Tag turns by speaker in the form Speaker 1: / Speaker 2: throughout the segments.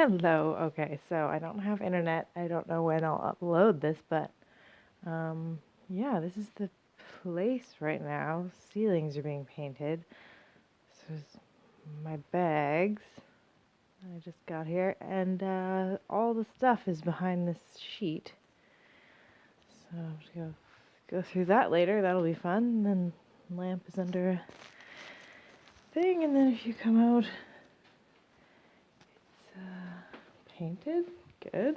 Speaker 1: Hello. Okay, so I don't have internet. I don't know when I'll upload this, but yeah, this is the place right now. Ceilings are being painted. This is my bags. I just got here, and all the stuff is behind this sheet. So I'm just gonna go through that later. That'll be fun. And then lamp is under a thing, and then if you come out, it's painted. Good.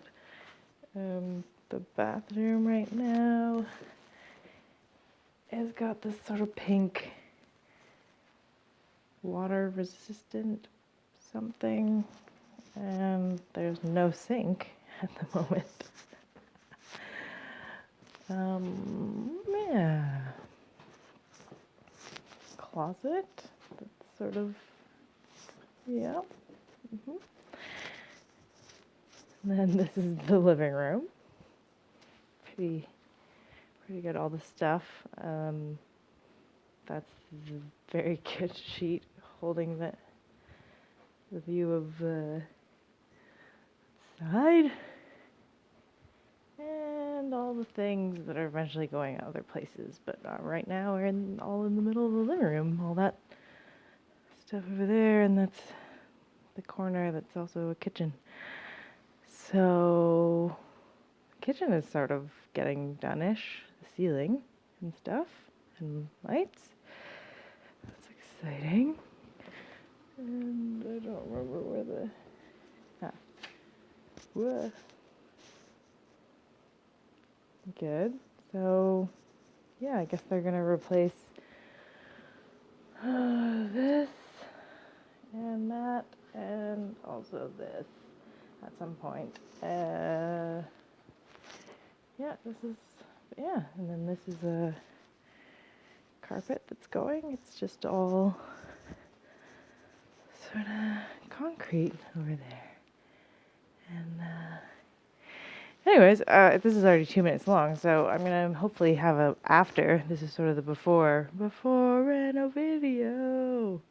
Speaker 1: The bathroom right now has got this sort of pink water resistant something, and there's no sink at the moment. Yeah. Closet. That's sort of, yeah. And then this is the living room. Pretty good, all the stuff. That's the very good sheet holding the view of the side. And all the things that are eventually going other places, but right now we're all in the middle of the living room. All that stuff over there, and that's the corner that's also a kitchen. So, the kitchen is sort of getting done-ish. The ceiling and stuff, and lights. That's exciting. And I don't remember where the... Whoa. Good. So, yeah, I guess they're going to replace this and that and also this at some point. Yeah, and then this is a carpet that's going. It's just all sort of concrete over there. And, anyways, this is already 2 minutes long, so I'm gonna hopefully have a after. This is sort of the before reno video.